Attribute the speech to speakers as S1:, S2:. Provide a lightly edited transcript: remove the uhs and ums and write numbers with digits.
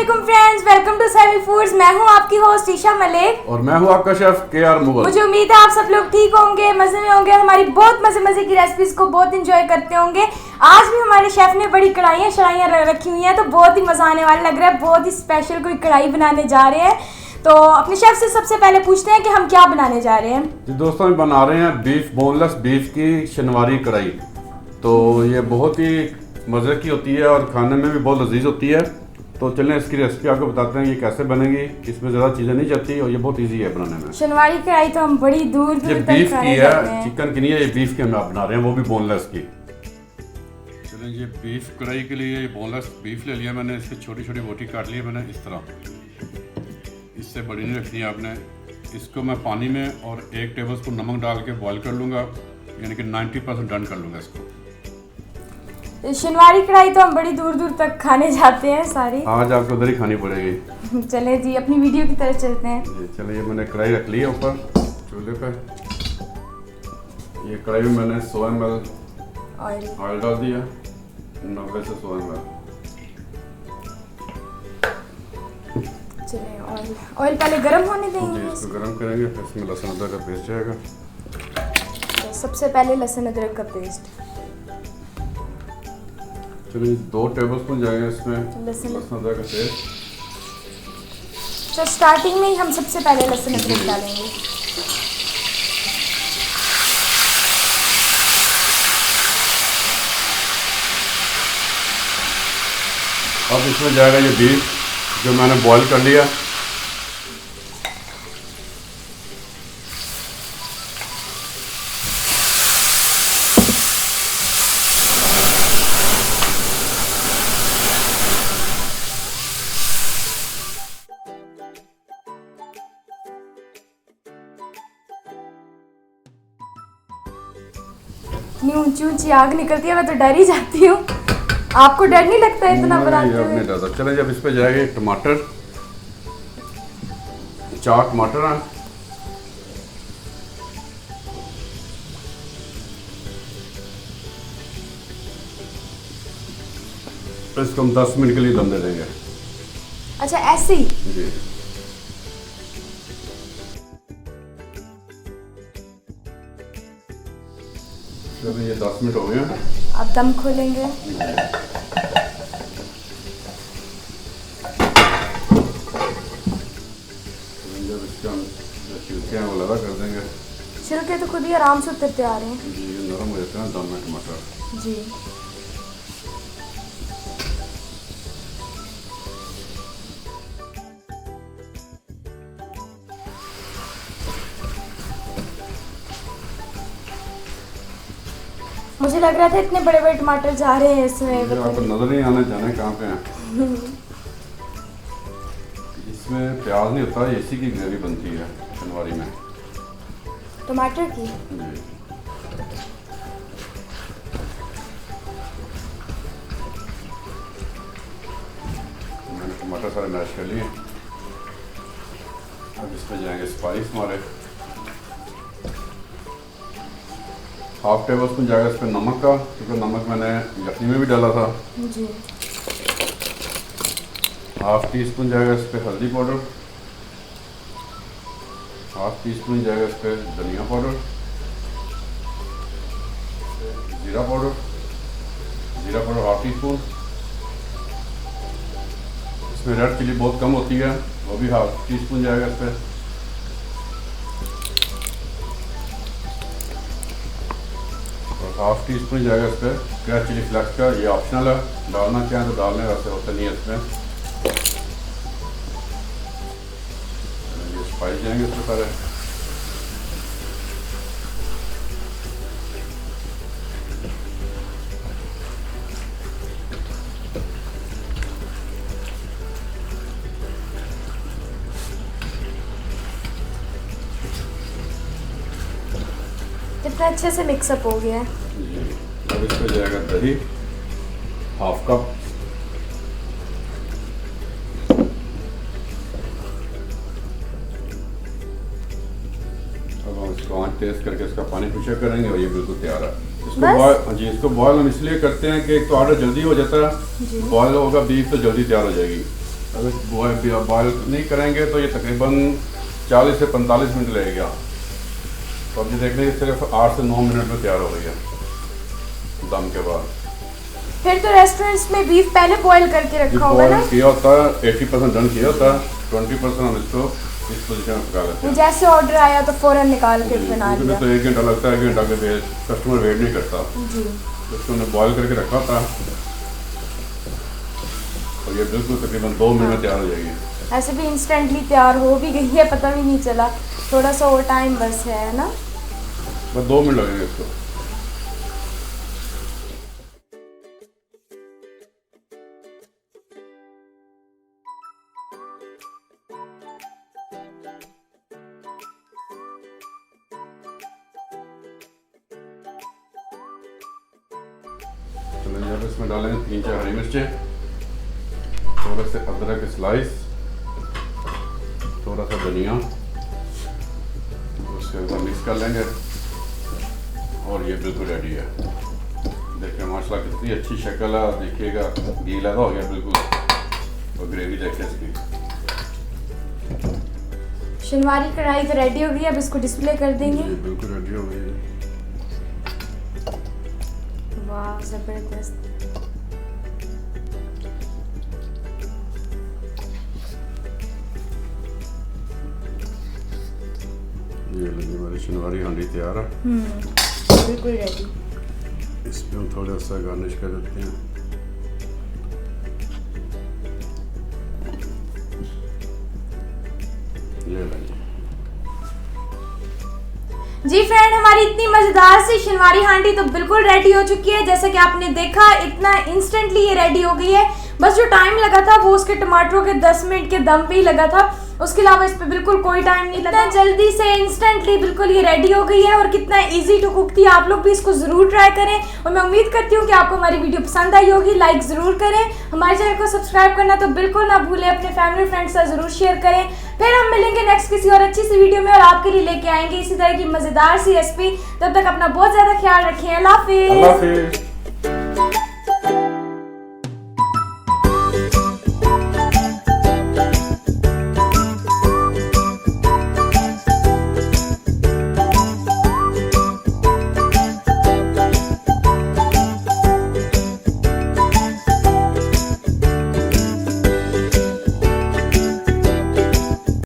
S1: अस्सलामुअलैकुम friends, welcome to Savvy Foods. मैं हूं आपकी होस्ट ईशा मलिक
S2: और मैं हूं आपका शेफ के.आर. मुगल।
S1: मुझे उम्मीद है आप सब लोग ठीक होंगे, मजे में होंगे, हमारी बहुत मजे की रेसिपीज को बहुत इंजॉय करते होंगे। आज भी हमारे शेफ ने बड़ी कढ़ाइयाँ रखी हुई हैं, तो बहुत ही मजा आने वाला लग रहा है। बहुत ही स्पेशल कोई कढ़ाई बनाने जा रहे हैं, तो अपने शेफ से सबसे पहले पूछते हैं कि हम क्या बनाने जा रहे हैं।
S2: जी दोस्तों, हम बना रहे हैं बोनलेस बीफ की शनवारी कढ़ाई। तो ये बहुत ही मज़े की होती है और खाने में भी बहुत लजीज होती है। तो चलें इसकी रेसिपी आपको बताते हैं ये कैसे बनेगी। इसमें ज़्यादा चीज़ें नहीं जाती और ये बहुत इजी है बनाने में।
S1: शनवारी कढ़ाई तो हम बड़ी दूर
S2: ये
S1: तक
S2: बीफ की
S1: खाने जाते
S2: है,
S1: हैं।
S2: चिकन की नहीं है। ये बीफ की हम बना रहे हैं, वो भी बोनलेस की। चलें, ये बीफ कढ़ाई के लिए ये बोनलेस बीफ ले लिया मैंने। इसकी छोटी छोटी बोटी काट ली है मैंने इस तरह। इससे बड़ी नहीं रखनी है आपने। इसको मैं पानी में और 1 टेबलस्पून नमक डाल के बॉईल कर लूँगा, यानी कि 90% डन कर लूँगा इसको।
S1: शनवारी कढ़ाई तो हम बड़ी दूर तक खाने जाते हैं सारी।
S2: आज आपको उधर ही खानी पड़ेगी।
S1: चले जी, अपनी वीडियो की तरफ चलते हैं।
S2: जी चलिए, मैंने कढ़ाई रख ली है ऊपर चूल्हे पे। ये कढ़ाई में मैंने 100 ml ऑयल डाल दिया, 90 से 100 ml।
S1: चलिए, ऑयल पहले गरम होने
S2: जी
S1: देंगे।
S2: इसको गरम करेंगे, फिर इसमें लहसुन अदरक का पेस्ट जाएगा।
S1: तो सबसे पहले लहसुन अदरक का पेस्ट।
S2: चलिए 2 टेबलस्पून जाएंगे इसमें
S1: लहसुन
S2: अदरक का पेस्ट।
S1: तो स्टार्टिंग में ही हम सबसे पहले लहसुन अदरक डालेंगे।
S2: अब इसमें जाएगा ये बीफ जो मैंने बॉईल कर लिया।
S1: इतनी ऊंची ऊंची आग निकलती है, मैं तो डर ही जाती हूँ। आपको डर नहीं लगता इतना बनाते हुए?
S2: नहीं डरता। चले, जब इस पे जाएंगे टमाटर, 4 टमाटर हैं। तो इसको हम 10 मिनट के लिए दम दे देंगे।
S1: अच्छा, ऐसे ही?
S2: जी चलिए, ये 10 मिनट हो गए हैं।
S1: आप दम खोलेंगे।
S2: जब इसके हम जो छिलके हैं वो लगा कर देंगे।
S1: छिलके तो खुद ही आराम से उतरते आ रहे हैं।
S2: जी ये नरम हो जाते हैं दम में टमाटर।
S1: जी मुझे लग रहा था इतने बड़े बड़े टमाटर जा रहे हैं इसमें।
S2: आपको नजर नहीं आने जाने कहाँ पे हैं। इसमें प्याज नहीं होता, इसी की ग्रेवी बनती है शनवारी में,
S1: टमाटर की।
S2: जी। मैंने टमाटर सारे मैश कर लिए। अब इसमें जाएंगे स्पाइस हमारे। 1/2 टेबलस्पून जाएगा इस पर नमक का, क्योंकि नमक मैंने यखनी में भी डाला था।
S1: जी
S2: 1/2 टीस्पून जाएगा इस पर हल्दी पाउडर। 1/2 टीस्पून जाएगा इस पर धनिया पाउडर, जीरा पाउडर 1/2 टीस्पून। इसमें रेड चिली बहुत कम होती है, वो भी 1/2 टीस्पून जाएगा इस पर। और 1/2 टीस्पून जाएगा इस पर रेड चिली फ्लेक्स का। ये ऑप्शनल है, डालना चाहें तो डालने, वैसे होता नहीं है इसमें। ये स्पाइस जाएंगे इसमें सारे।
S1: कितना अच्छे से मिक्सअप हो गया है।
S2: अब इस पर जाएगा दही 1/2 कप। अब हम इसको आँच तेज करके इसका पानी पीछे करेंगे और ये बिल्कुल तैयार है। इसको बॉयल, जी इसको बॉयल हम इसलिए करते हैं कि एक तो ऑर्डर जल्दी हो जाता है, बॉयल होगा बीफ तो जल्दी तैयार हो जाएगी। अब जब बॉयल नहीं करेंगे तो ये तकरीबन 40 से 45 मिनट लगेगा। तो अब ये देख लें सिर्फ 8 से 9 मिनट में तैयार हो गई है दम के बाद।
S1: फिर तो रेस्टोरेंट्स में बीफ पहले बॉईल करके रखा होगा ना?
S2: बॉयल किया होता है, 80% डन किया होता है, 20% हम इसको इस पोजीशन में पका लेते हैं।
S1: जैसे ऑर्डर आया तो फौरन निकाल के बना लिया।
S2: तो 1 घंटा लगता है, 1 घंटा के बाद कस्टमर वेट नहीं करता
S1: जी।
S2: तो इसको हमने बॉयल करके रखा था और ये बिल्कुल तकरीबन 2 मिनट में तैयार हो जाएगी।
S1: ऐसे भी इंस्टेंटली तैयार हो भी गई है, पता भी नहीं चला, थोड़ा सा और टाइम बस है ना?
S2: बस 2 मिनट लगेंगे इसको। अब इसमें डालेंगे 3-4 हरी मिर्चें, थोड़ा से अदरक के स्लाइस, थोड़ा सा धनिया, उसके ऊपर मिक्स कर लेंगे और ये बिल्कुल रेडी है। देखिए माशाल्लाह कितनी अच्छी शक्ल है, देखिएगा घी लगा हो गया बिल्कुल और ग्रेवी देखिए इसकी।
S1: शिनवारी कढ़ाई तो रेडी हो गई, अब इसको डिस्प्ले कर देंगे।
S2: बिल्कुल रेडी हो गई है।
S1: वाह जबरदस्त।
S2: ये लगी हमारी शिनवारी हांडी तैयार है।
S1: बिल्कुल रेडी।
S2: इस पे हम थोड़ा सा गार्निश कर देते हैं। ये लगी
S1: जी फ्रेंड, हमारी इतनी मजेदार सी शिनवारी हांडी तो बिल्कुल रेडी हो चुकी है। जैसे कि आपने देखा इतना इंस्टेंटली ये रेडी हो गई है। बस जो टाइम लगा था वो उसके टमाटरों के 10 मिनट के दम पे ही लगा था, उसके अलावा इस पे बिल्कुल कोई टाइम नहीं लगा। जल्दी से इंस्टेंटली बिल्कुल ये रेडी हो गई है और कितना इजी टू कुक थी। आप लोग भी इसको जरूर ट्राई करें और मैं उम्मीद करती हूँ कि आपको हमारी वीडियो पसंद आई होगी। लाइक जरूर करें, हमारे चैनल को सब्सक्राइब करना तो बिल्कुल ना भूलें, अपने फैमिली फ्रेंड्स से जरूर शेयर करें। फिर हम मिलेंगे नेक्स्ट किसी और अच्छी सी वीडियो में और आपके लिए लेके आएंगे इसी तरह की मजेदार सी रेसिपी। तब तक अपना बहुत ज्यादा ख्याल रखें। अल्लाह हाफिज।